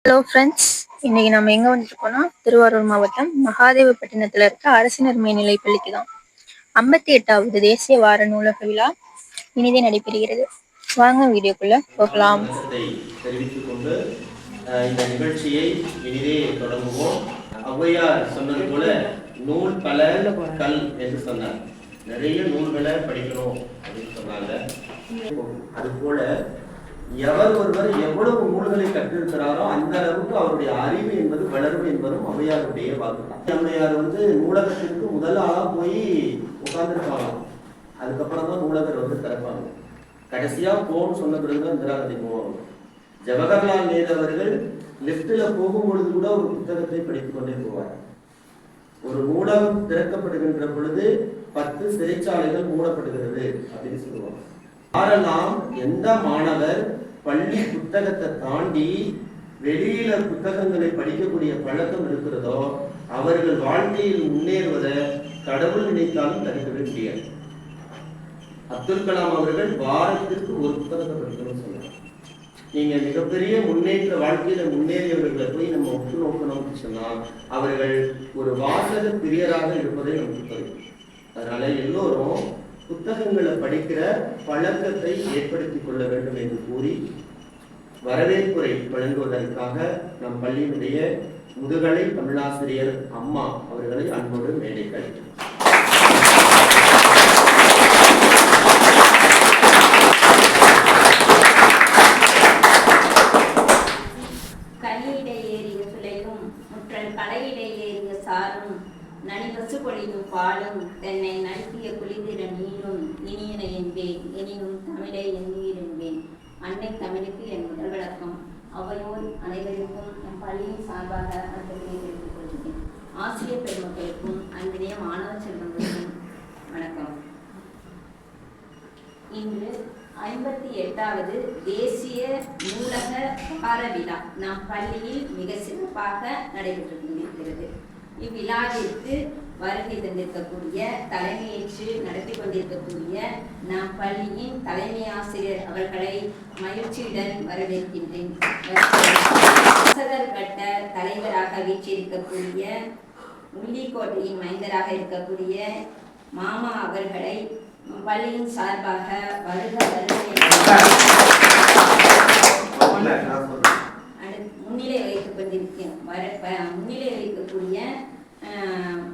Hello friends, இன்னைக்கு நம்ம எங்கே வந்துருக்கோம்னா திருவாரூர் மாவட்டம் மகாதேவப்பட்டினத்தில் இருக்க அரசினர் மேல்நிலைப் பள்ளிக்கு தான் 58வது தேசிய வார நூலக விழா இனிதே நடைபெறுகிறது. வாங்க வீடியோக்குள்ள போகலாம். தெரிவித்துக் கொண்டு இந்த நிகழ்ச்சியை இனிதே தொடங்குவோம். ஔவையார் சொன்னது போல நூல் பல கல் என்று சொன்னார். நிறைய நூல்களை படிக்கணும் அப்படின்னு சொன்னாங்க. அது போல எவர் ஒருவர் எவ்வளவு நூல்களை கற்றிருக்கிறாரோ அந்த அளவுக்கு அவருடைய அறிவு என்பது வளரும் என்பதும் ஔவையாருடைய வாக்கு. ஔவையார் நூலகத்திற்கு முதல் ஆளா போய் உட்கார்ந்துருப்பாங்க. அதுக்கப்புறம் தான் நூலகர் திறப்பாங்க. கடைசியா போன்னு சொன்ன பிறகுதான் இந்திரா காந்தி போவாங்க. ஜவஹர்லால் நேரு அவர்கள் லிப்ட்ல போகும்பொழுது கூட ஒரு புத்தகத்தை படித்துக் கொண்டே போவார். ஒரு நூலகம் திறக்கப்படுகின்ற பொழுது 10 சிறைச்சாலைகள் மூடப்படுகிறது அப்படின்னு சொல்லுவாங்க. யாரெல்லாம் எந்த மாணவர் பள்ளி புத்தகத்தை தாண்டி வெளியில புத்தகங்களை படிக்கக்கூடிய பழக்கம் இருக்கிறதோ அவர்கள் வாழ்க்கையில் முன்னேறுவதை கடவுள் நினைத்தாலும் தடுக்கவே முடியாது. அப்துல் கலாம் அவர்கள் வாரத்திற்கு ஒரு புத்தகத்தை படிக்கணும்னு சொன்னார். நீங்க மிகப்பெரிய முன்னேற்ற வாழ்க்கையில முன்னேறியவர்களை போய் நம்ம ஒட்டு நோக்கணும்னு சொன்னால் அவர்கள் ஒரு வாசக பிரியராக இருப்பதை நமக்கு தெரியும். அதனால எல்லோரும் புத்தகங்களை படிக்கிற பழக்கத்தை ஏற்படுத்திக் கொள்ள வேண்டும் என்று கூறி வரவேற்புரை வழங்குவதற்காக நம் பள்ளியினுடைய முதுகலை தமிழாசிரியர் அம்மா அவர்களை அன்போடு மேடைகள். நனிபசு பொழியும் பாலும் தென்னை நல்கிய குளிதிர நீரும் இனியன என்பேன் எனினும் தமிழை எண்ணுகிறேன். அன்னை தமிழுக்கு என் முதல் விளக்கம். அவையோர் அனைவருக்கும் என் பள்ளியின் சார்பாக அன்புகளை தெரிவித்துக் கொள்கிறேன். ஆசிரியர் பெருமக்களுக்கும் அன்பினைய மாணவ செல்வங்களுக்கும் வணக்கம். இன்று 58வது தேசிய நூலக வார விழா நம் பள்ளியில் மிக சிறப்பாக நடைபெற்று கொண்டிருக்கிறது. இவ்விழாவிற்கு வருகை தந்திருக்கக்கூடிய தலைமையேற்று நடத்தி கொண்டிருக்கக்கூடிய நம் பள்ளியின் தலைமை ஆசிரியர் அவர்களை மகிழ்ச்சியுடன் வரவேற்கின்றேன். கட்ட தலைவராக வீற்றிருக்கக்கூடிய உள்ளிக்கோட்டையின் மைந்தராக இருக்கக்கூடிய மாமா அவர்களை பள்ளியின் சார்பாக வருக முன்னிலை வைக்கக்கூடிய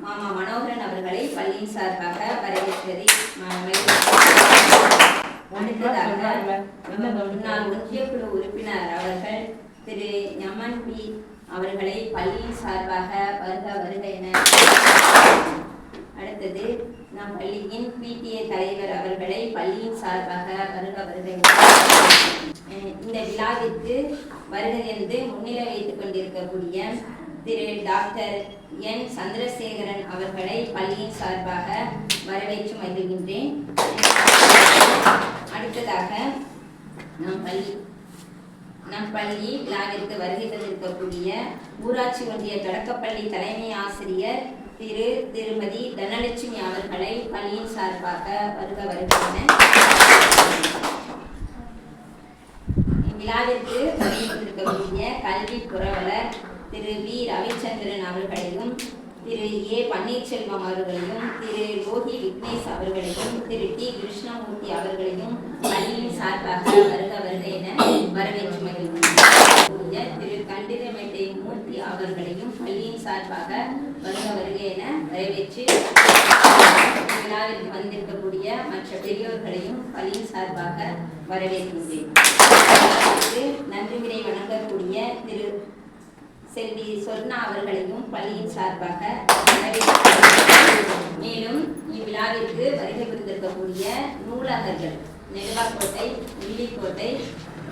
மாமா மனோகரன் அவர்களை பள்ளியின் சார்பாக வரவேற்றதை அடுத்ததாக முன்னாள் ஒன்றிய குழு உறுப்பினர் அவர்கள் திரு எம்என் பி அவர்களை பள்ளியின் சார்பாக வருக என. அடுத்தது நம் பள்ளியின் பிடிஏ தலைவர் அவர்களை பள்ளியின் சார்பாக வருக என. இந்த விழாவிற்கு வருகை என்று முன்னிலை வைத்துக் கொண்டிருக்கக்கூடிய திரு டாக்டர் என் சந்திரசேகரன் அவர்களை பள்ளியின் சார்பாக வரவேற்று மகிழ்கின்றேன். அடுத்ததாக நம் பள்ளி விழாவிற்கு வருகை தந்திருக்கக்கூடிய ஊராட்சி ஒன்றிய தொடக்கப்பள்ளி தலைமை ஆசிரியர் திருமதி தனலட்சுமி அவர்களை பள்ளியின் சார்பாக வருக என. விழாவிற்கு வருகை தந்திருக்கக்கூடிய கல்வி புரவலர் திரு வி ரவிச்சந்திரன் அவர்களையும் திரு ஏ பன்னீர்செல்வம் அவர்களையும் திரு யோகி விக்னேஷ் அவர்களையும் திரு டி கிருஷ்ணமூர்த்தி அவர்களையும் பள்ளியின் சார்பாக வருக என வரவேற்று மகிழ்கின்றனர். திரு கண்டிதமேட்டை மூர்த்தி அவர்களையும் பள்ளியின் சார்பாக வருக என வரவேற்று விழாவிற்கு வந்திருக்கக்கூடிய மற்ற பெரியோர்களையும் பள்ளியின் சார்பாக வரவேற்கின்றேன். நன்றி விடை வழங்கக்கூடிய திரு செல்வி சொர்ணா அவர்களையும் பள்ளியின் சார்பாக மேலும் இவ்விழாவிற்கு வருகை புரிந்திருக்கக்கூடிய நூலகர்கள் நெடுவாக்கோட்டை, உள்ளிக்கோட்டை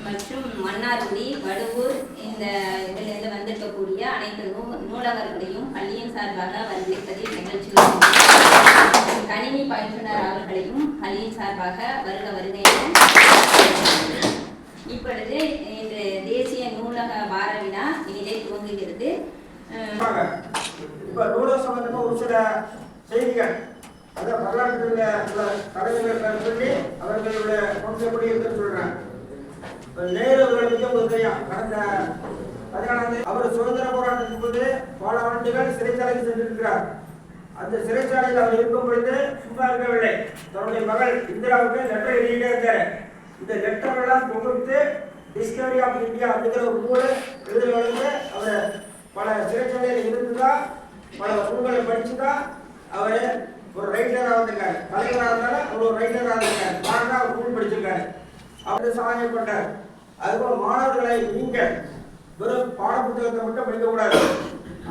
மற்றும் மன்னார்குடி, வடுவூர் இந்த இதிலிருந்து வந்திருக்கக்கூடிய அனைத்து நூலகர்களையும் பள்ளியின் சார்பாக வரவேற்பதில் நிகழ்ச்சி. கணினி பயிற்றுனர் அவர்களையும் பள்ளியின் சார்பாக வருக இப்பொழுது இன்று தேசிய நூலக வார விழா இனிதே துவங்குகிறது. நூலக சம்பந்தமா ஒரு சில செய்திகள் வரலாற்றில் தலைவர்கள் சொல்லி அவர்களுடைய எப்படி இருக்குன்னு சொல்றேன். நேரு அவர்களுக்கு உங்களுக்கு தெரியும், கடந்த அதனால அவர் சுதந்திர போராட்டத்தின் போது பல ஆண்டுகள் சிறைச்சாலைக்கு சென்றிருக்கிறார். அந்த சிறைச்சாலையில் அவர் இருக்கும் பொழுது சும்மா இருக்கவில்லை. தன்னுடைய மகள் இந்திராவுக்கு லெட்டர் எழுதிட்டே இருந்தார். இந்த லெட்டர் எல்லாம் தொகுத்து டிஸ்கவரி ஆஃப் இந்தியா அப்படிங்கிற ஒரு நூல் எழுதுறது. அவர் பல சிறைச்சாலையில் இருந்துதான் பல நூல்களை படிச்சுதான் அவர் ஒரு ரைட்டராக வந்திருக்காரு. தலைவராக இருந்தாலும் அவர் ஒரு ரைட்டராக இருந்திருக்காரு. காரணம் அவர் நூல் படிச்சிருக்காரு. அவர் சாதனை பண்ணார். அதுபோல் மாணவர்களை நீங்கள் வெறும் பாட புத்தகத்தை மட்டும் படிக்கக்கூடாது,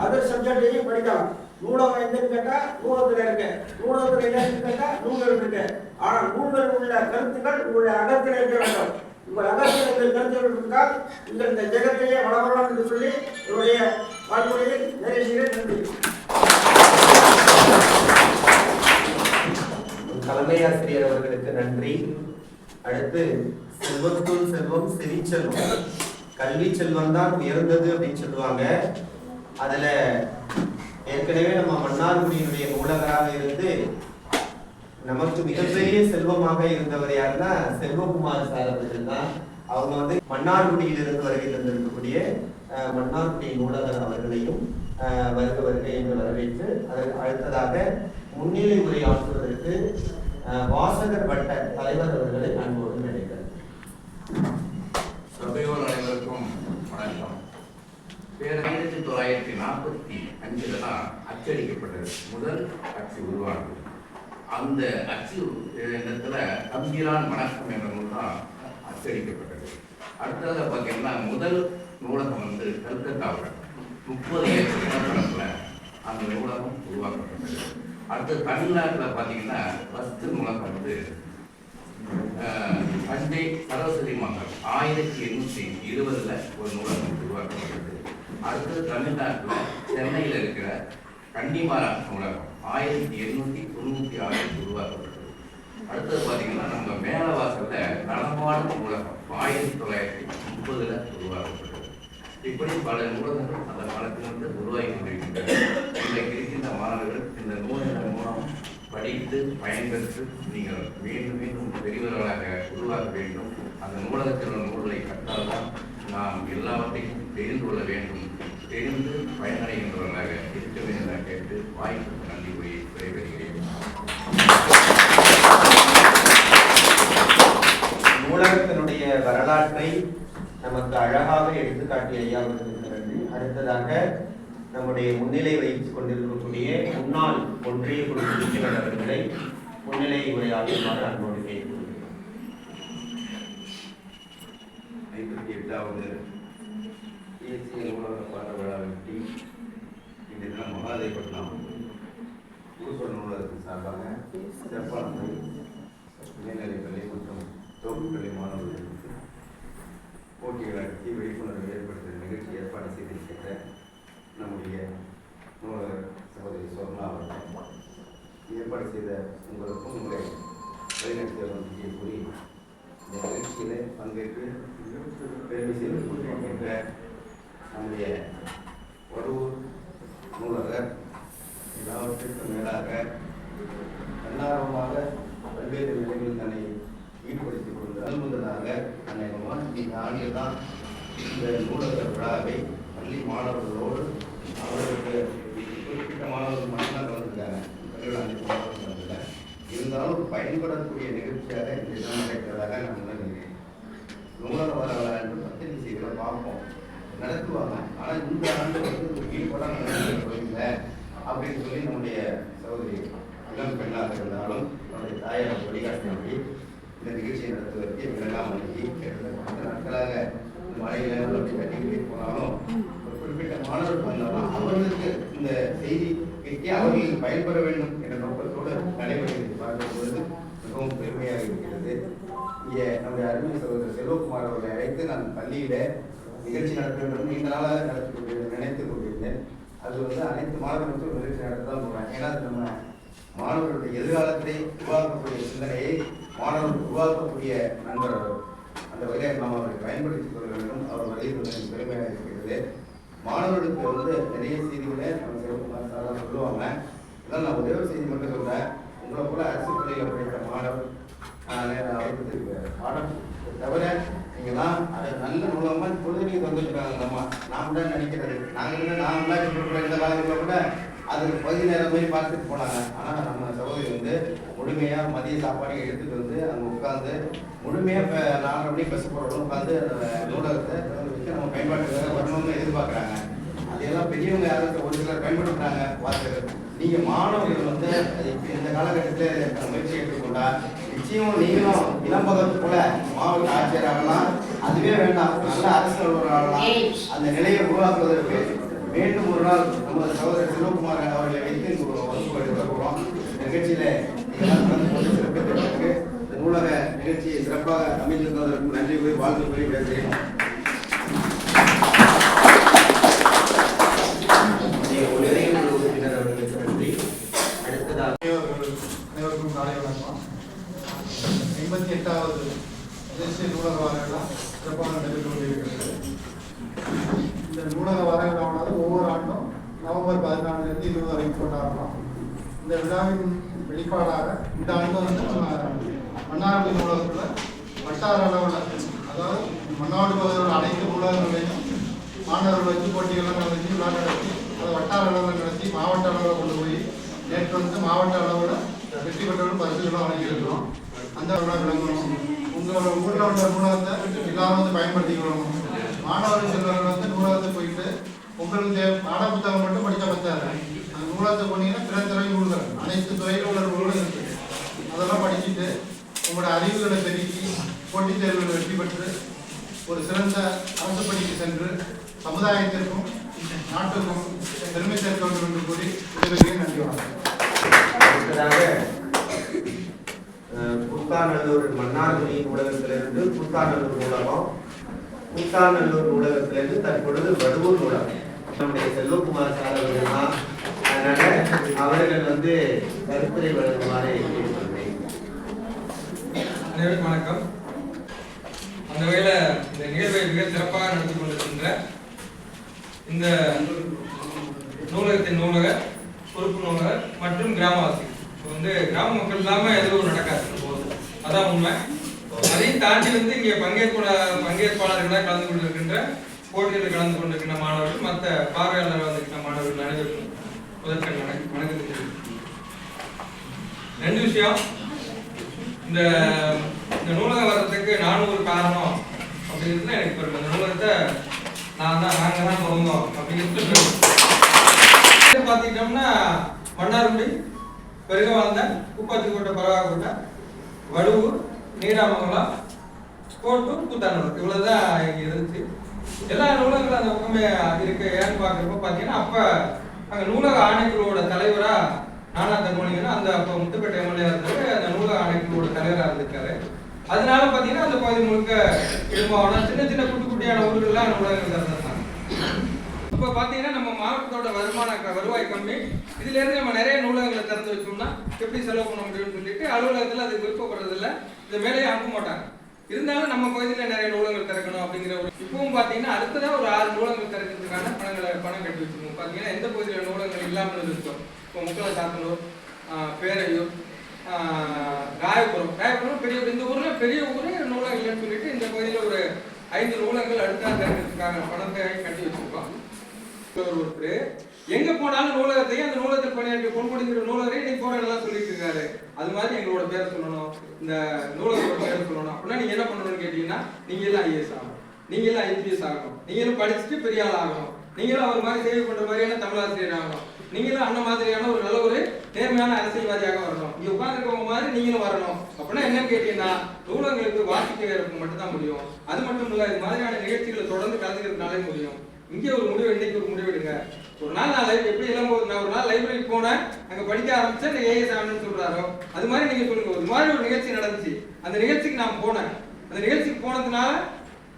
அதர் சப்ஜெக்டையும் படிக்கலாம். நூலகம் எங்கன்னு கேட்டா நூலகத்தில் இருக்கு, நூலகத்தில் என்னன்னு கேட்டா நூல்கள் இருக்கு. ஆனால் நூல்கள் உள்ள கருத்துக்கள் உங்களுடைய அகத்தில் இருக்க வேண்டும். உங்கள் அகத்தில் இருக்கிற கருத்துக்கள் இருந்தால் நீங்கள் இந்த ஜெகத்தையே வளரலாம் என்று சொல்லி என்னுடைய வாழ்க்கையில் நிறைய செய்கிறேன். நன்றி. தலைமை ஆசிரியர் அவர்களுக்கு நன்றி. அடுத்து செல்வத்துள் செல்வம் செவிச்செல்வம். கல்வி செல்வம் தான் உயர்ந்தது அப்படின்னு சொல்லுவாங்க. அதுல ஏற்கனவே நம்ம மன்னார்குடியினுடைய நூலகராக இருந்து நமக்கு மிகப்பெரிய செல்வமாக இருந்தவர் யாருன்னா செல்வகுமார் சார் அவர்கள் தான். அவங்க வந்து மன்னார்குடியிலிருந்து வருகை தந்திருக்கக்கூடிய மன்னார்குடி நூலகர் அவர்களையும் வருக என்று வரவேற்று அதற்கு அடுத்ததாக முன்னிலை உரை ஆற்றுவதற்கு வாசகர் வட்ட தலைவர் அவர்களை அன்போடு நினைக்கிறேன். சபையோர் அனைவருக்கும் வணக்கம். 1945 தான் அச்சடிக்கப்பட்டது, முதல் அச்சு உருவானது. அந்த அச்சு இடத்துல தம்பிரான் வணக்கம் என்ற நூல் தான் அச்சடிக்கப்பட்டது. அடுத்ததாக பார்த்தீங்கன்னா முதல் நூலகம் வந்து கல்கத்தாவில் 30 ஏக்கர் நிலப்பரப்பில் அந்த நூலகம் உருவாக்கப்பட்டது. அடுத்து தமிழ்நாட்டில் பார்த்தீங்கன்னா ஃபஸ்ட்டு நூலகம் வந்து தஞ்சை சரஸ்வதி மங்கலம் 1820 ஒரு நூலகம் உருவாக்கப்பட்டது. அடுத்தது தமிழ்நாட்டில் சென்னையில் இருக்கிற கன்னிமாரா நூலகம் 1896 உருவாக்கப்பட்டது. அடுத்தது பார்த்தீங்கன்னா நம்ம மேலவாசலில் நலமாடு நூலகம் 1930 உருவாக்கப்பட்டது. இப்படி பல நூலகங்கள் அந்த காலத்திலிருந்து உருவாகி கொண்டிருக்கின்றன. இன்றைக்கு இருக்கின்ற மாணவர்கள் இந்த நூலகங்கள் மூலம் படித்து பயன்பெற்று நீங்கள் மீண்டும் மீண்டும் பெரியவர்களாக உருவாக்க வேண்டும். அந்த நூலகத்தில் உள்ள நூல்களை கற்றால்தான் நாம் எல்லாவற்றையும் தெரிந்து கொள்ள வேண்டும். தெரிந்து பயனடைகின்றவர்களாக இருக்க வேண்டும் என கேட்டு வாய்ப்புக்கு நன்றி கூறி விடைபெறுகிறேன். நூலகத்தினுடைய வரலாற்றை நமக்கு அழகாக எடுத்துக்காட்டிய ஐயாவுக்கு நன்றி. அடுத்ததாக நம்முடைய முன்னிலை வைத்துக் கொண்டிருக்கக்கூடிய முன்னாள் ஒன்றிய குழு உறுப்பினர் அவர்களை முன்னிலை உரையாற்றுமாறு அன்போடு கேட்டுக்கொள்கிறேன். 58வது தேசிய நூலக பாட விழாவையொட்டி இன்று தினம் மகாதேவப்பட்டினம் குருகுல நூலகத்தின் சார்பாக சிறப்பான மேல்நிலைப்பள்ளி மற்றும் தொகுப்பள்ளி மாணவர்களுக்கு போட்டிகள் நடத்தி விழிப்புணர்வு ஏற்படுத்துகிற நிகழ்ச்சி ஏற்பாடு செய்திருக்கின்ற நம்முடைய நூலகர் சகோதரி சொர்ணா அவர்கள் ஏற்பாடு செய்த உங்களுக்கும் உங்களை வழிநடத்திய கூறி இந்த நிகழ்ச்சியிலே பங்கேற்று பெருமை செய்து கொண்டிருக்கின்ற நம்முடைய வடூர் நூலகர் எல்லாவற்றிற்கும் மேலாக தன்னார்வமாக பல்வேறு நிலைகளில் தன்னை ஈடுபடுத்திக் கொண்டு அனுமதியாக அநேகமாக இந்த ஆண்டில் தான் இந்த நூலகர் விழாவை பள்ளி மாணவர்களோடு அவர்களுக்கு குறிப்பிட்ட மாணவர்கள் மட்டும்தான் கலந்துருக்காங்க, பள்ளியோட அனைத்து மாணவர்கள் கலந்துருக்காங்க. இருந்தாலும் ஒரு பயன்படக்கூடிய நிகழ்ச்சியாக இந்த தினம் கிடைக்கிறதாக நான் உணர்கிறேன். நூலக வரலாறு என்று பத்திரிகை செய்திகளை பார்ப்போம், நடத்துவாங்க. ஆனால் இந்த ஆண்டு வந்து ஈடுபடாமல் நடத்தவில்லை அப்படின்னு சொல்லி நம்முடைய சகோதரி இளம் பெண்ணாக இருந்தாலும் நம்முடைய தாயார் வழிகாட்டினபடி இந்த நிகழ்ச்சியை நடத்துவதற்கு இவரெல்லாம் அன்றைக்கி அந்த நாட்களாக மழையில அப்படி கட்டிக்கிட்டே போனாலும் ஒரு குறிப்பிட்ட மாணவர்கள் வந்தாலும் அவர்களுக்கு இந்த செய்தி கேட்க அவர்களுக்கு பயன்பெற வேண்டும் என்ற நோக்கத்தோடு நடைபெறுவதை பார்க்கும்போது மிகவும் பெருமையாக இருக்கிறது. இங்கே நம்முடைய அருமை சகோதரர் செல்வகுமார் அவர்களை அழைத்து நான் பள்ளியில நிகழ்ச்சி நடத்த வேண்டும் நீண்ட நாளாக நினைத்துக் கொண்டிருந்தேன். அது வந்து அனைத்து மாணவர்களுக்கும் நிகழ்ச்சி நடத்ததான் போகிறேன். ஏன்னா நம்ம மாணவர்களுடைய எதிர்காலத்தை உருவாக்கக்கூடிய சிந்தனையை மாணவர்கள் உருவாக்கக்கூடிய நண்பர் அந்த வகையை நாம் அவரை பயன்படுத்திக் கொள்ள வேண்டும். அவர் வழியில் பெருமையாக இருக்கிறது. மாணவர்களுக்கு வந்து நிறைய செய்திகளை நம்ம சிவகுமார் சாராக சொல்லுவாங்க. இதனால் நான் ஒரே ஒரு செய்தி மட்டும் சொல்றேன். உங்களை போல அரசு பள்ளியில் படித்த மாணவர் அவருக்கு பாடம் தவிர நீங்கள்லாம் அதை நல்ல நூலகமாக பொழுது நீங்கள் தந்துருக்காங்க நம்ம நாம் தான் நினைக்கிறது நாங்களாம் இந்த காலத்தில் கூட அதுக்கு பகுதி நேரம் போய் பார்த்துட்டு போனாங்க. ஆனால் நம்ம சகோதரி வந்து முழுமையாக மதிய சாப்பாடு எடுத்துகிட்டு வந்து அங்கே உட்காந்து முழுமையாக 4:30 மணிக்கு பஸ் போகிறவங்களும் உட்காந்து அந்த நூலகத்தை வச்சு நம்ம பயன்பாட்டுக்காக வரணும்னு எதிர்பார்க்குறாங்க. அதையெல்லாம் பெரியவங்க யாரும் ஒரு சிலர் பயன்படுத்துகிறாங்க வாசகர். நீங்கள் மாணவர்கள் வந்து இந்த காலகட்டத்தில் முயற்சி எடுத்துக்கொண்டா நிச்சயம் நீங்களும் இளம்பகத்து போல மாவட்ட ஆட்சியர் ஆகலாம். அதுவே வேண்டாம், நல்ல அரசு அலுவலர் ஆகலாம். அந்த நிலையை உருவாக்குவதற்கு மீண்டும் ஒரு நாள் நமது சகோதரர் சிவகுமார் அவர்களை வைத்து வகுப்பு எடுக்க போகிறோம். இந்த நிகழ்ச்சியில் சிறப்பித்ததற்கு நூலக நிகழ்ச்சியை சிறப்பாக அமைந்திருந்ததற்கு நன்றி கூறி வாழ்த்து கூறி பேசுகிறேன். அனைவருக்கும் காலை வணக்கம். 88வது தேசிய நூலக வார விழா சிறப்பாக நடைபெற்று கொண்டிருக்கிறது. இந்த நூலக வார விழாவானது ஒவ்வொரு ஆண்டும் நவம்பர் 14 20 வரைக்கும் கொண்டாடலாம். இந்த விழாவின் வெளிப்பாடாக இந்த ஆண்டு வந்து நம்ம மன்னார்குடி நூலகத்தில் வட்டார அளவில், அதாவது மன்னார்குடி பகுதியில் அனைத்து நூலகங்களையும் மாணவர்கள் வச்சு போட்டிகள்லாம் நடத்தி விழா நடத்தி அதை வட்டார அளவில் நடத்தி மாவட்ட அளவில் கொண்டு போய் நேற்று வந்து மாவட்ட அளவில் வெற்றி பெற்றவர்கள் பரிசுகளும் வழங்கியிருக்கிறோம். அந்த விழா விளங்கணும். உங்களோட ஊரில் உள்ள நூலகத்தை எல்லாரும் வந்து பயன்படுத்திக்கணும். மாணவர்கள் செல்வர்கள் வந்து நூலகத்தை போயிட்டு உங்களுக்கு பாட புத்தகம் மட்டும் படிக்க பத்தாது. அந்த நூலகத்தை போனீங்கன்னா பிற துறை நூல்கள் அனைத்து துறையில் உள்ள நூல்கள் இருக்குது. அதெல்லாம் படிச்சுட்டு உங்களோட அறிவுகளை பெருக்கி போட்டித் தேர்வுகளை வெற்றி பெற்று ஒரு சிறந்த அரசு பணிக்கு சென்று சமுதாயத்திற்கும் நாட்டுக்கும் பெருமை சேர்க்க வேண்டும் என்று கூறி விடைபெறுகிறேன். நன்றி, வணக்கம். புத்தாநல்லூர் மன்னார்குடி நூலகத்திலிருந்து புத்தாநல்லூர் நூலகம், புத்தாநல்லூர் நூலகத்திலிருந்து தற்பொழுது வடுவூர் நூலகம் நம்முடைய செல்வகுமார் சார் அவர்கள் தான். அதனால அவர்கள் வந்து கருத்துரை வழங்குமாறு கேட்டுக்கொள்கிறேன். அனைவருக்கும் வணக்கம். அந்த வகையில் இந்த நிகழ்வை மிக சிறப்பாக நடத்தி கொண்டிருக்கின்ற இந்த நூலகத்தின் நூலகர், பொறுப்பு நூலகர் மற்றும் கிராமவாசி வந்து கிராம மக்கள் இல்லாமல் எதுவும் நடக்காது, அதான் உண்மை. அதையும் தாண்டி வந்து இங்கே பங்கேற்பாளர்களாக கலந்து கொண்டிருக்கின்ற போட்டிகளில் கலந்து கொண்டிருக்கின்ற மாணவர்கள், மற்ற பார்வையாளர்கள் வந்திருக்கின்ற மாணவர்கள் அனைவருக்கும் முதற்கண் வணக்கத்தை தெரிவிக்கிறேன். 2 விஷயம். இந்த நூலகம் வர்றதுக்கு நானும் ஒரு காரணம் அப்படிங்கிறது எனக்கு பெருமை. இந்த நூலகத்தை நாங்கள் தான் பிறந்தோம் அப்படிங்கிறது பார்த்துக்கிட்டோம்னா மன்னார்குடி, பெருகவாழ்ந்தன், குப்பாச்சிக்கோட்டை, பரவாக்கோட்டை, வடுவூர், நீடாமங்கலம், கோட்டூர், புத்தாநல்லூர் இவ்வளவுதான் இங்கே இருந்துச்சு. எல்லா நூலகங்களும் அந்த பக்கமே இருக்கு. ஏன்னு பார்க்குறப்ப பார்த்தீங்கன்னா அப்போ அங்கே நூலக ஆணைக்குழுவோட தலைவராக நானா தர்மலிங்கன்னா அந்த அப்போ முத்துப்பேட்டை எம்எல்ஏ இருந்தது, அந்த நூலக ஆணைக்குழுவோட தலைவராக இருந்திருக்காரு. அதனால பார்த்தீங்கன்னா அந்த பகுதி முழுக்க இடுமாவனம் சின்ன சின்ன குட்டியான ஊர்கள்லாம் நூலகங்கள் திறந்திருந்தாங்க. இப்போ பார்த்தீங்கன்னா நம்ம மாவட்டத்தோட வருவாய் கம்மி. இதுலேருந்து நம்ம நிறைய நூலகங்களை திறந்து வச்சோம்னா எப்படி செலவு பண்ண முடியும்னு சொல்லிட்டு அலுவலகத்தில் அது விருப்பப்படுறதில்ல, இந்த வேலையை அனுப்ப மாட்டாங்க. இருந்தாலும் நம்ம பகுதியில் நிறைய நூலகங்கள் திறக்கணும் அப்படிங்கிற ஒரு இப்பவும் பார்த்தீங்கன்னா அடுத்ததான் ஒரு 6 நூலகங்கள் திறக்கிறதுக்கான பணம் கட்டி வச்சுக்கோங்க. பார்த்தீங்கன்னா எந்த பகுதியில் நூலகங்கள் இல்லாமல் இருக்கும். இப்போ முக்கலை சாத்தனூர், பேரையூர், ராயபுரம் பெரிய இந்த ஊரில் பெரிய ஊர் நூலகம் இல்லைன்னு சொல்லிட்டு இந்த பகுதியில் ஒரு 5 நூலகங்கள் அடுத்த திறக்கிறதுக்காக பணத்தை கட்டி வச்சிருக்கோம். ஒருத்தர் எங்க போனாலும் நூலகத்தையும் அந்த நூலகத்தில் பணியாற்றி பொன்முடிங்கிற நூலகரை இன்னைக்கு போறதெல்லாம் சொல்லிட்டு இருக்காரு. அது மாதிரி எங்களோட பேரை சொல்லணும், இந்த நூலகத்தோட பேரை சொல்லணும். அப்படின்னா நீங்க என்ன பண்ணணும்னு கேட்டீங்கன்னா நீங்க எல்லாம் ஐஏஎஸ் ஆகணும், நீங்க எல்லாம் ஐபிஎஸ் ஆகணும், நீங்களும் படிச்சுட்டு பெரிய ஆள் ஆகணும், நீங்களும் அவர் மாதிரி சேவை பண்ற மாதிரியான தமிழாசிரியர் ஆகணும், நீங்களும் அந்த மாதிரியான ஒரு நல்ல ஒரு நேர்மையான அரசியல்வாதியாக வரணும், இங்க உட்கார்ந்துருக்கவங்க மாதிரி நீங்களும் வரணும். அப்படின்னா என்னன்னு கேட்டீங்கன்னா நூலகங்களுக்கு வாசிக்க மட்டும்தான் முடியும். அது மட்டும் இல்ல, இது மாதிரியான நிகழ்ச்சிகளை தொடர்ந்து கலந்துக்கிறதுனாலே முடியும். இங்கே ஒரு முடிவு, இன்னைக்கு ஒரு முடிவு எடுங்க. ஒரு நாள் நான் எப்படி எல்லாம் நான் ஒரு நாள் லைப்ரரிக்கு போனேன், அங்கே படிக்க ஆரம்பிச்சேன், ஏஎஸ் ஆகணும்னு சொல்றாரோ அது மாதிரி நீங்க சொல்லுங்க. ஒரு மாதிரி ஒரு நிகழ்ச்சி நடந்துச்சு, அந்த நிகழ்ச்சிக்கு நான் போனேன். அந்த நிகழ்ச்சிக்கு போனதுனால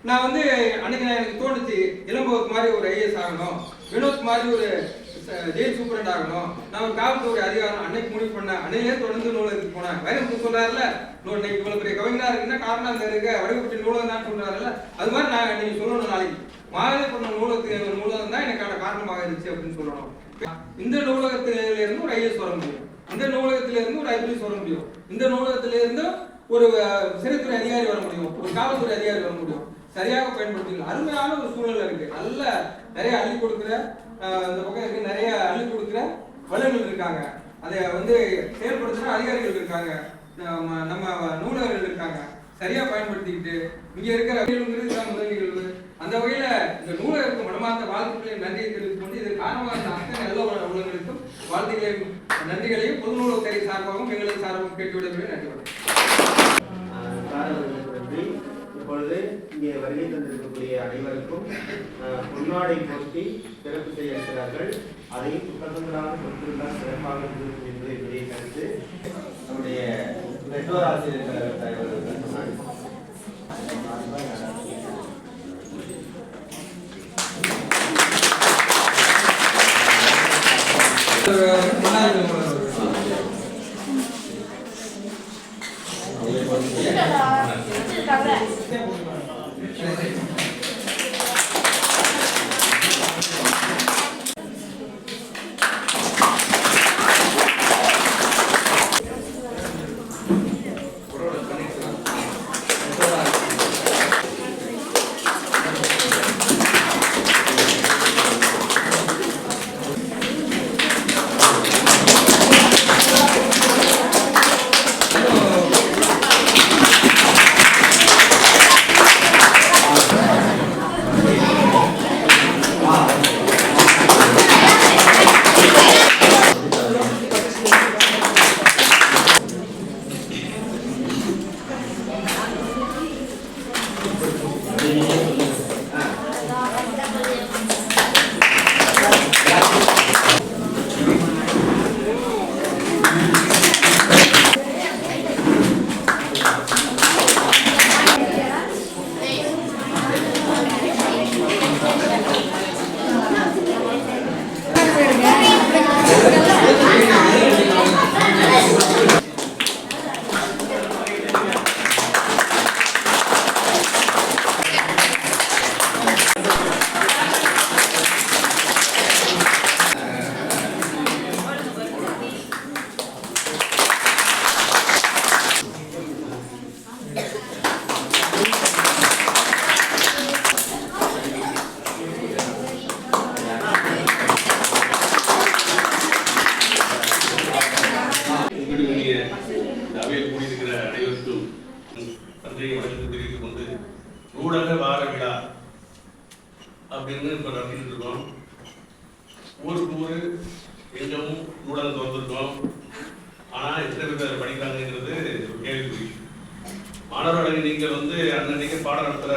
நான் வந்து அன்னைக்கு எனக்கு தோணுச்சு, இளம்பவருக்கு மாதிரி ஒரு ஐஏஎஸ் ஆகணும், வினோத் மாதிரி ஒரு ஜெயில் சூப்பரண்ட் ஆகணும், நான் ஒரு காவல்துறை அதிகாரம் அன்னைக்கு முடிவு பண்ணேன். அன்னையிலே தொடர்ந்து நூலகத்துக்கு போனேன். வைரமுத்து சொல்றாருல, இன்னைக்கு இவ்வளவு பெரிய கவிஞரா இருக்குன்னா காரணம் அங்க இருக்க வடிவப்பட்டி நூலகம் தான் சொல்றாருல்ல, அது மாதிரி நான் நீங்க சொல்லணும். நாளைக்கு மாதேபுர நூலகத்துக்கு ஒரு நூலகம் தான் எனக்கான காரணமாக இருந்துச்சு அப்படின்னு சொல்லணும். இந்த நூலகத்தில இருந்து ஒரு ஐஏஎஸ் வர முடியும். இந்த நூலகத்தில இருந்து ஒரு ஐபிஎஸ் வர முடியும், இந்த நூலகத்தில இருந்து ஒரு சிறைத்துறை அதிகாரி வர முடியும், ஒரு காவல்துறை அதிகாரி வர முடியும். சரியாக பயன்படுத்திக்கலாம். அருமையான ஒரு சூழல் இருக்கு. நல்ல நிறைய அள்ளி கொடுக்குற இந்த பக்கம் இருக்கு, நிறைய அள்ளி கொடுக்குற வல்லுநர்கள் இருக்காங்க. அதை செயல்படுத்துகிற அதிகாரிகள் இருக்காங்க, நம்ம நூலகர்கள் இருக்காங்க. சரியா பயன்படுத்திக்கிட்டு இங்க இருக்கிற முதல் நிகழ்வு அந்த வகையில இந்த நூலகருக்கு மனமார்ந்த வாழ்த்துக்களையும் நன்றியை தெரிவித்துக் கொண்டு இதற்கு காரணமாக அத்தனை நல்ல உலகங்களுக்கும் வாழ்த்துக்களையும் நன்றிகளையும் பொது நூலகத்துறை சார்பாகவும் எங்களுக்கு சார்பாகவும் கேட்டுவிடவே நன்றி. நன்றி. இப்பொழுது இங்கே வருகை தந்திருக்கக்கூடிய அனைவருக்கும் பொன்னாடை போட்டி சிறப்பு செய்ய இருக்கிறார்கள். அதையும் புத்தகங்களாக கொடுத்திருந்தால் சிறப்பாக இருக்கும் என்பதை பெரிய கருத்து நம்முடைய பெற்றோர் ஆசிரியர் கழக தலைவர்கள் சொன்னார். நூலக வார விழா அப்படின்னு இப்போ நடத்திட்டு இருக்கோம். ஊருக்கு ஊர் எங்கமும் நூலகம் திறந்துருக்கோம். ஆனால் எத்தனை பேர் படிக்கிறாங்கிறது ஒரு கேள்விக்குறி. மாணவர்களுக்கு நீங்கள் அன்னன்னைக்கு பாடம் நடத்துகிற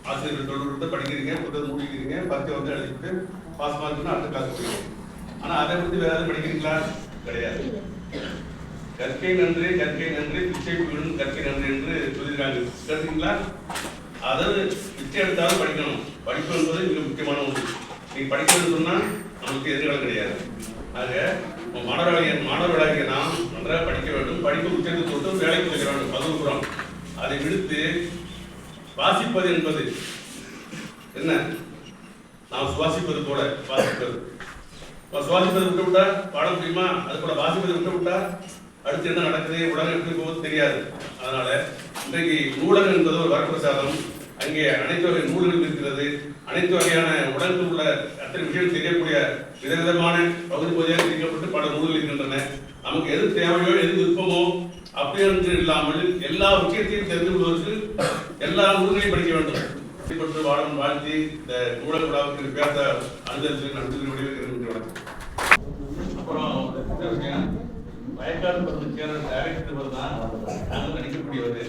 ஆசிரியர்கள் தொழில்நுட்பத்தை படிக்கிறீங்க, புத்தகம் முடிக்கிறீங்க, பரிச்சை எழுதிட்டு பாஸ் மார்க்குன்னு அடுத்த கிளாஸ் போகிறீங்க. ஆனால் அதை பற்றி வேற எதாவது படிக்கிறீங்களா? கிடையாது. கற்கை நன்றி கற்கை நன்றி பிச்சை புகழும் கற்கை நன்றி என்று சொல்லியிருக்காங்க. கேட்டீங்களா? அதாவது பிச்சை எடுத்தாலும் படிக்கணும். படிப்பு என்பது மிக முக்கியமான ஒன்று. நீங்கள் படிக்கணும்னு சொன்னால் நமக்கு எதிர்காலம் கிடையாது. ஆக மாணவர்களாகிய நாம் நன்றாக படிக்க வேண்டும். படிப்பு உச்சத்தை தொட்டு வேலைக்கு வைக்க வேண்டும். அது புறம். அதை விடுத்து வாசிப்பது என்பது என்ன? நாம் சுவாசிப்பது போல வாசிப்பது. சுவாசிப்பதை விட்டு விட்டா பாட முடியுமா? அது போல வாசிப்பதை விட்டு விட்டா அடுத்து என்ன நடக்குது, உலகம் எப்படி போகுது தெரியாது. அதனால இன்றைக்கு நூலகம் என்பது ஒரு வரப்பிரசாதம். அங்கே அனைத்து வகை நூல்கள் இருக்கிறது. அனைத்து வகையான உலகத்தில் உள்ள அத்தனை விஷயம் தெரியக்கூடிய விதவிதமான பகுதி பகுதியாக பிரிக்கப்பட்டு பல நூல்கள் இருக்கின்றன. நமக்கு எது தேவையோ எது விருப்பமோ அப்படி என்று இல்லாமல் எல்லா விஷயத்தையும் தெரிந்து கொள்வதற்கு எல்லா நூல்களையும் படிக்க வேண்டும். பற்றி வாழும் வாழ்த்தி இந்த நூலக விழாவுக்கு பேச அனுசரித்து நடத்துகிற முடிவு. அப்புறம் வயக்காடு பசங்க சேர்ந்த டைரக்டர் தான் நாங்கள் நடிக்கக்கூடியவர்.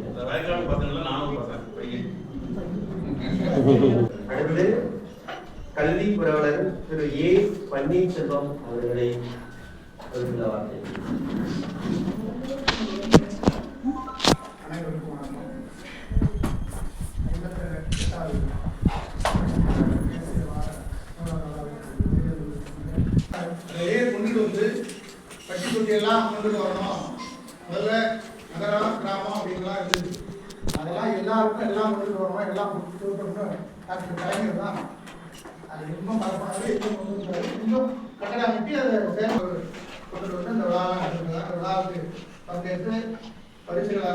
இந்த வயக்காடு பசங்கள்ல நானும் பசங்க பையன். அடுத்து கல்வி புரவலர் திரு ஏ பன்னீர்செல்வம் அவர்களை வார்த்தை. அனைவருக்கும் வணக்கம். கொண்டுட்டு பட்டி தொட்டியெல்லாம் கொண்டுட்டு வரணும். முதல்ல நகரம் கிராமம் அப்படின்லாம் இருந்தது. அதெல்லாம் எல்லாருக்கும் எல்லாம் கொண்டுட்டு வரணும். எல்லாம் டாக்டர் கலைஞர் தான் அது இன்னும் பரப்பானது இன்னும் கட்டடம் கட்டி அதை கொண்டு வந்து இந்த விழாவை நடத்துகிறார். அந்த விழாவுக்கு பங்கேற்று பரிசுகளை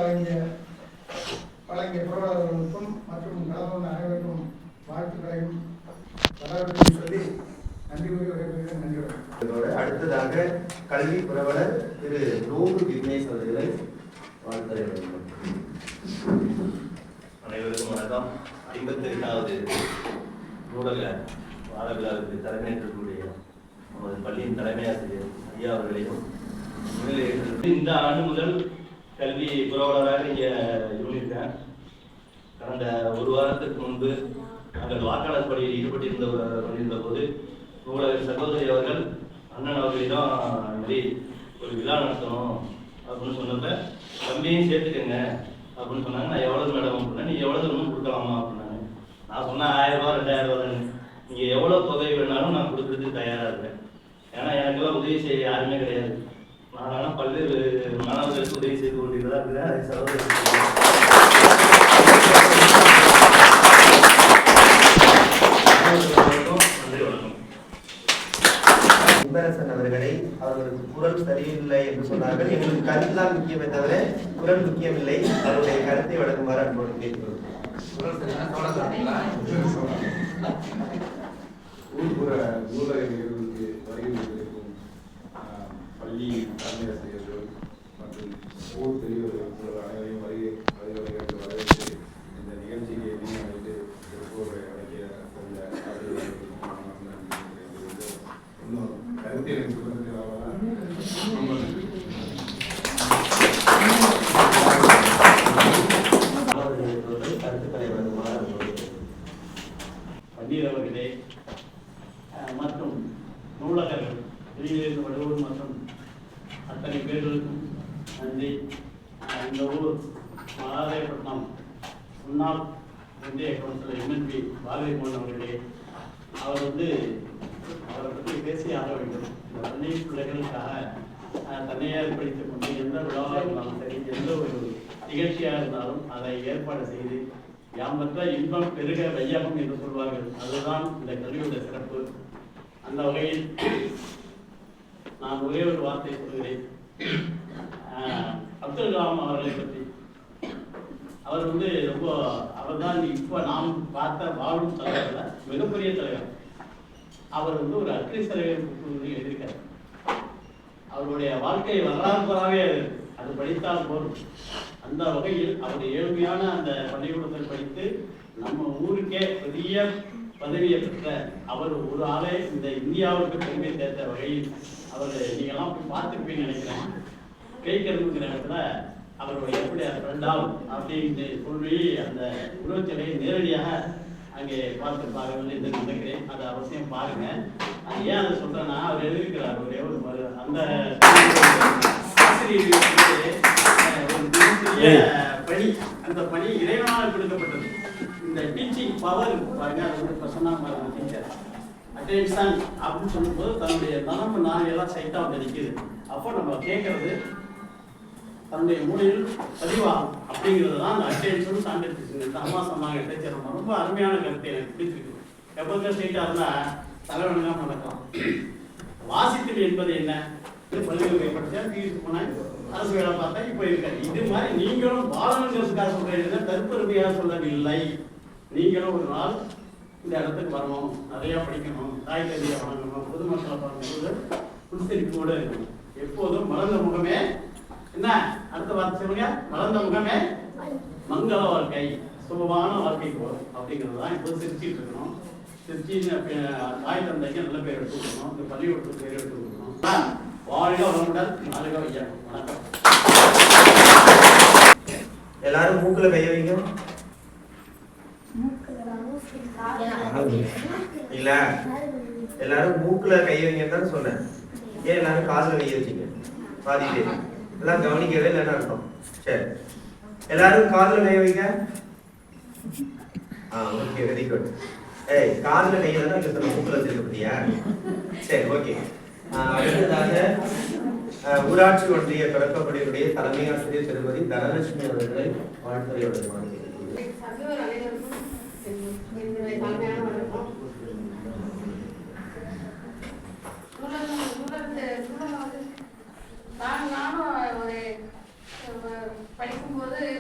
வழங்கிய புரவலர்களுக்கும் மற்றும் கலந்து அனைவருக்கும் வாழ்த்துக்களையும் வரவேற்றையும் சொல்லி நன்றி கூறி விடைபெறுகிறேன். நன்றி. அடுத்ததாக கல்வி புரவலர் திரு நூறு விக்னேஷ் அவர்களை வாழ்த்துறை வழங்குகிறார். அனைவருக்கும் வணக்கம். 58வது நூலக வார விழாவுக்கு தலைமையேற்றக்கூடிய நமது பள்ளியின் தலைமை ஆசிரியர் ஐயா அவர்களையும் இந்த ஆண்டு முதல் கல்வி புரவலராக இங்கே இருந்திருக்கேன். கடந்த ஒரு வாரத்திற்கு முன்பு நாங்கள் வாக்காளர் பணியில் ஈடுபட்டிருந்த போது நூலக சகோதரி அவர்கள் அண்ணன் அவர்களிடம் மாதிரி ஒரு விழா நடத்தணும் அப்படின்னு சொன்னப்ப தம்பியும் சேர்த்துக்கங்க அப்படின்னு சொன்னாங்க. நான் எவ்வளவு மேடம் அப்படின்னா நீ எவ்வளவு வேணும் கொடுக்கலாமா அப்படின்னாங்க. நான் சொன்னேன் 1000 ரூபா 2000 ரூபா தானே, நீங்க எவ்வளவு தொகை வேணாலும் நான் கொடுக்கறதுக்கு தயாரா இருக்கேன். ஏன்னா எனக்கெல்லாம் உதவி செய்ய யாருமே கிடையாது. நான் பல்வேறு மாணவர்களுக்கு உதவி செய்து கொண்டிருக்கிறதா இருக்கிறேன். சகோதரி நன்றி, வணக்கம். இன்பரசன் அவர்களை அவர்களுக்கு குரல் சரியில்லை என்று சொன்னார்கள். எங்களுக்கு கருத்து தான் முக்கியமே தவிர குரல் முக்கியமில்லை. அவருடைய கருத்தை வழங்குமாறு அன்போடு கேட்கிறோம். ஊர்புற நூலக நிகழ்வுக்கு வருகை இருக்கும் பள்ளி தலைமை ஆசிரியர்கள் மற்றும் ஊர் பெரியவர்கள் அனைவரையும் வருகை வரவேற்று இந்த நிகழ்ச்சிக்கு அழைத்து அடக்கிய இன்னும் கருத்தை எனக்கு கருத்துக்களை வழங்குமாறு பன்னீர் அவர்களே மற்றும் நூலகர்கள் வெளியிலிருந்து வருவோர் மற்றும் அத்தனை பேர்களுக்கும் நன்றி. இந்த ஊர் மகாதேவப்பட்டினம் முன்னாள் ஒன்றிய கவுன்சிலர் எம்என்பி பாலகிருஷ்ணன் அவர்களே, அவர் அவரை பற்றி பேசி ஆக வேண்டும். இந்த பள்ளி பிள்ளைகளுக்காக தன்னையார் படித்துக் கொண்டு எந்த விழாவாக இருந்தாலும் சரி, எந்த ஒரு நிகழ்ச்சியாக இருந்தாலும் அதை ஏற்பாடு செய்து யாமற்ற இன்பம் பெருக வையகம் என்று சொல்வார்கள். அதுதான் இந்த கல்வியோட சிறப்பு. அந்த வகையில் நான் ஒரே ஒரு வார்த்தை சொல்கிறேன். அப்துல் கலாம் அவர்களை பற்றி அவர் ரொம்ப அவர்தான் இப்போ நாம் பார்த்த வாழும் தலைவர்கள் மிகப்பெரிய தலைவர். அவர் ஒரு அட்ரிஸ் தலைவர் எழுதியிருக்கார். அவருடைய வாழ்க்கை வரலாறுகளாகவே அது படித்தால் போதும். அந்த வகையில் அவர் ஏழ்மையான அந்த பள்ளிக்கூடத்தில் படித்து நம்ம ஊருக்கே பெரிய பதவியை பெற்ற அவர் ஒரு ஆளே இந்த இந்தியாவுக்கு பெருமை சேர்த்த வகையில் அவர் நீங்கள்லாம் போய் பார்த்துருப்பீங்கன்னு நினைக்கிறேன். கேட்கறதுங்கிற இடத்துல அவருடைய எப்படி ஃப்ரெண்டால் அப்படின்னு சொல்லி அந்த உருவச்சிலையை நேரடியாக அங்கே பார்த்து பாருங்கள் என்று நினைக்கிறேன். அதை அவசியம் பாருங்க. அது ஏன் அதை சொல்றேன்னா, அவர் எழுதியிருக்கிறார் ஒரே ஒரு அந்த ஆசிரியர் ஒரு பணி, அந்த பணி இறைவனால் கொடுக்கப்பட்டது. இந்த டீச்சிங் பவர் பாருங்க, அது பர்சனாக டீச்சர் அட்டென்ஷன் அப்படின்னு சொல்லும்போது தன்னுடைய நலம்பு நான் எல்லாம் சைட்டாக வந்து நிற்கிது. அப்போ நம்ம கேட்கறது தன்னுடைய மூலையில் பதிவாகும் அப்படிங்கிறது தான் அந்த அட்டென்ஷன் சான்றிதழ். அம்மா சொன்னாங்க டீச்சர் ரொம்ப அருமையான கருத்தை எனக்கு பிடிச்சிருக்கு. எப்போதுமே சைட்டாக இருந்தால் தலைவனுங்க நடக்கலாம். வாசித்தல் என்பது என்ன? பள்ளிகளை படித்தேன், டிவிக்கு போனேன், அரசு வேலை பார்த்தேன், இப்போ இருக்காது. இது மாதிரி நீங்களும் வாழணுங்கிறதுக்காக சொல்றீங்க, தற்பெருமையாக சொல்லவில்லை. நீங்களும் ஒரு நாள் இந்த இடத்துக்கு வரணும், நிறையா படிக்கணும், தாய் கல்வியை வழங்கணும், பொதுமக்களை பார்க்கும்போது புதுசரிப்போடு இருக்கணும். எப்போதும் மலர்ந்த முகமே என்ன அடுத்த வார்த்தை சொல்லுங்க, மலர்ந்த முகமே மங்கள வாழ்க்கை, சுபமான வாழ்க்கைக்கு வரும் அப்படிங்கிறது தான். இப்போ சிரிச்சிட்டு இருக்கணும். சிரிச்சு தாய் தந்தைக்கு நல்ல பேர் எடுத்து கொடுக்கணும், இந்த பள்ளிக்கூடத்துக்கு பேர் எடுத்து கொடுக்கணும். வாழ்க வளமுடன், வாழ்க வையம். வணக்கம். எல்லாரும் மூக்குல கைய வைங்க. இல்ல எல்லாரும் மூக்குல கைய வைங்கன்னு சொன்னேன். ஏன் எல்லாரும் காதுல கைய வச்சீங்க? பாதி பேர் எல்லாம் கவனிக்கவே இல்லைன்னு அர்த்தம். சரி, எல்லாரும் காதுல கைய வைங்க. Okay, very good. ஏய், காதுல கைய தான் இங்க சொன்ன, மூக்குல வச்சிருக்க பத்தியா? சரி, ஓகே. அடுத்ததாக ஊராட்சி ஒன்றிய தொடக்கப்பள்ளியுடைய தலைமை ஆசிரியர் திருமதி தனலட்சுமி அவர்களை வாழ்த்துறையோட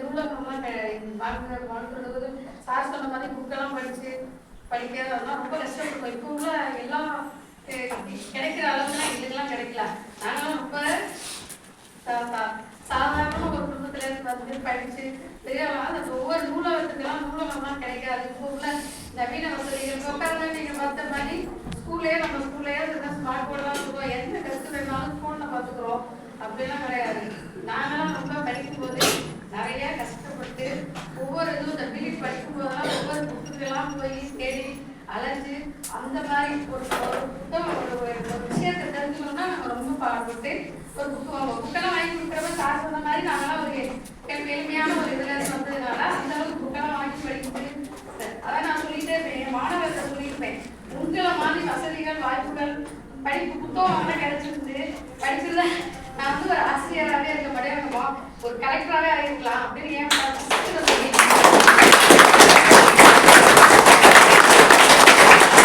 நூலகம்லாம் வாழ்க்கை சார் சொன்ன மாதிரி புக்கெல்லாம் படிக்கிறது அதெல்லாம் ரொம்ப கஷ்டப்படுவோம். இப்போ உள்ள எல்லாம் கிடைக்கிற அளவுக்குலாம் எங்களுக்கெல்லாம் கிடைக்கல. நாங்களாம் ரொம்ப சாதாரண ஒரு குடும்பத்துல வந்து படிச்சு பெரிய அந்த ஒவ்வொரு நூலகம்லாம் கிடைக்காது. இப்போ உள்ள நவீன வசதிகள் உட்கார்ந்து நீங்க பார்த்த மாதிரி நம்ம ஸ்கூல்லேயே ஸ்மார்ட் போர்டெல்லாம் சொல்லுவோம். எந்த டெஸ்ட் வேணாலும் ஃபோனில் பார்த்துக்குறோம். அப்படிலாம் கிடையாது. நாங்களாம் ரொம்ப படிக்கும் போது நிறைய கஷ்டப்பட்டு ஒவ்வொரு இதுவும் இந்த பிலிப் படிக்கும் போதெல்லாம் ஒவ்வொரு புக்குக்கெல்லாம் போய் தேடி அலைஞ்சு அந்த மாதிரி ஒரு விஷயத்தை தெரிஞ்சுக்கணும்னா நாங்கள் ரொம்ப பாடுபட்டு ஒரு புக்கு வாங்குவோம். புக்கெல்லாம் வாங்கி கொடுக்குறப்ப சார் சொன்ன மாதிரி நாங்களாம் ஒரு எளிமையான ஒரு இதுல வந்ததுனால அந்த அளவுக்கு புக்கெல்லாம் வாங்கி படிக்கும்போது அதான் நான் சொல்லிட்டே இருப்பேன். என் மாணவர்களை சொல்லியிருப்பேன், உங்களை மாதிரி வசதிகள் வாய்ப்புகள் படிப்பு புத்தகம் கிடைச்சிருந்து படிச்சிருந்தா நான் வந்து ஒரு ஆசிரியராகவே இருக்க முடியாதுமா, ஒரு கலெக்டராகவே ஆகிருக்கலாம் அப்படின்னு ஏன்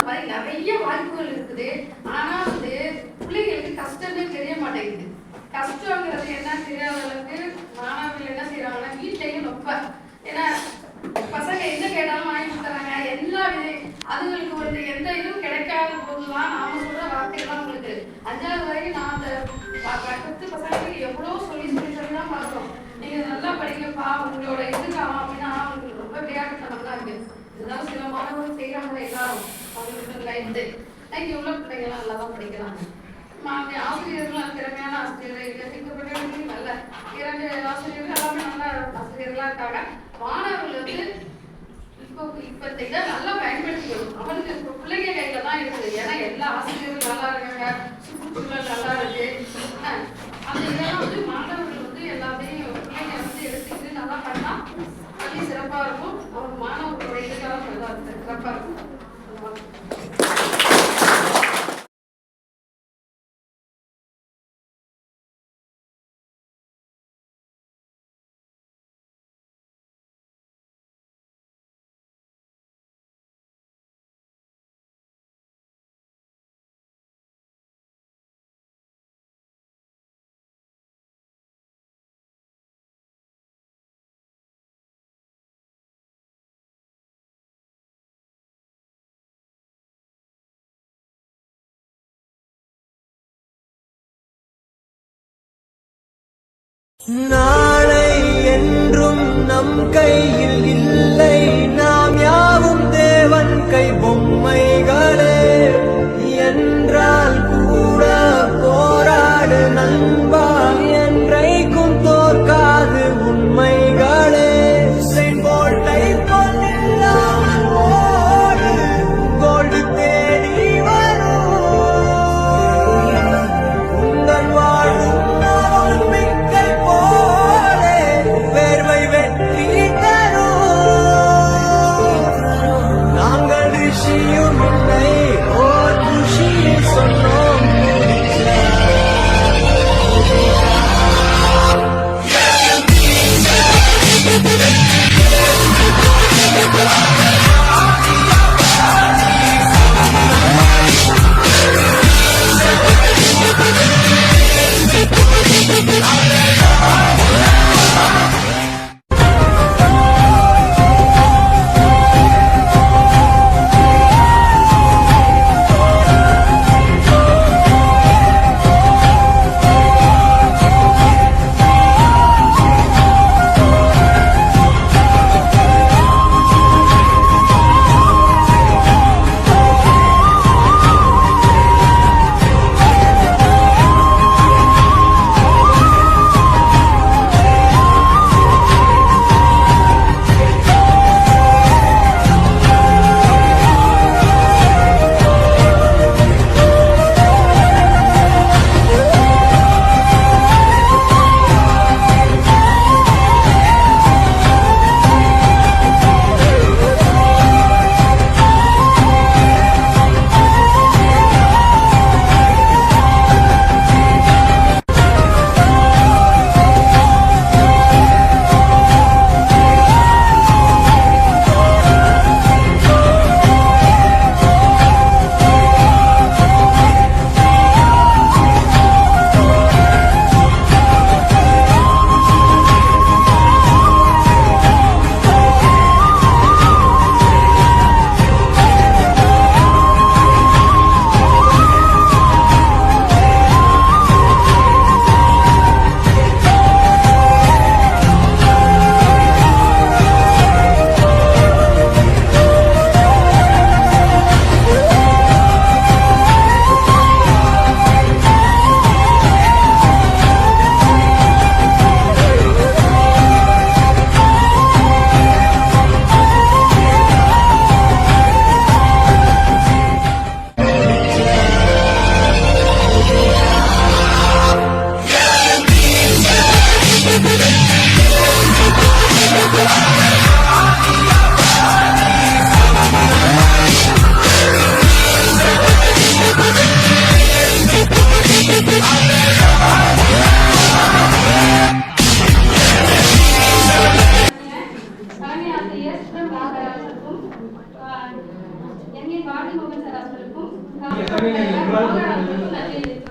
மாதிரி நிறைய வாய்ப்புகள் இருக்குது. ஆனா வந்து பிள்ளைங்களுக்கு கஷ்டமே தெரிய மாட்டேங்குது. கஷ்டங்கிறது என்ன தெரியாத அளவுக்கு மாணவர்கள் என்ன செய்யறாங்கன்னா வீட்லயும் ரொம்ப ஏன்னா பசங்க எங்க கேட்டாலும் வாங்கி கொடுத்துறாங்க. எல்லா அதுங்களுக்கு வந்து எந்த இதுவும் கிடைக்காத போதுதான் நாம சொல்ற வார்த்தைகள்லாம் உங்களுக்கு 5வது வரைக்கும் நான் அந்த 10 பசங்களுக்கு எவ்வளவு சொல்லி தான் பார்க்கிறோம். நீங்க நல்லா படிக்கப்பா, உங்களோட எதிர்காலம் அப்படின்னா அவங்களுக்கு ரொம்ப விளையாட்டுத்தனம் தான் இருக்கு. இருந்தாலும் சில மாணவர்கள் செய்யறாங்க எல்லாரும் அவங்களுக்கு லைஃப் இங்க உள்ள பிள்ளைங்கலாம் நல்லா தான் படிக்கிறாங்க. ஆசிரியர்கள் திறமையான ஆசிரியர்கள் நல்ல 2 ஆசிரியர்கள் எல்லாமே நல்ல ஆசிரியர்களா இருக்காங்க. மாணவர்கள் வந்து இப்ப இதை நல்லா பயன்படுத்திக்கணும். அவனுக்கு பிள்ளைங்க கையில தான் இருக்குது. ஏன்னா எல்லா ஆசிரியர்களும் நல்லா இருக்காங்க, சுற்றுச்சூழல் நல்லா இருக்கு. அந்த இதெல்லாம் வந்து மாணவர்கள் வந்து எல்லாத்தையும் பிள்ளைங்க வந்து எடுத்துக்கிட்டு நல்லா பண்ணா பள்ளி சிறப்பா இருக்கும். அவங்க மாணவர்களோட எதிர்காலம் நல்லா சிறப்பா இருக்கும். நாளை என்றும் நம் கையில் இல்லை, நாம் யாவும் தேவன் கை பொம்மைகளே என்றால் கூட போராடு நண்பா, என்றைக்கும் தோற்காது உண்மைகளே. போல்ட்டை கொள்ளாமல் ஓடு, கோல்டு தேடி வரும் உங்கள் வாழும் வேர்வை வெற்றி தரும். ஆசிரியர் பாரதி மோகன் சார் அவர்களுக்கும் நன்றி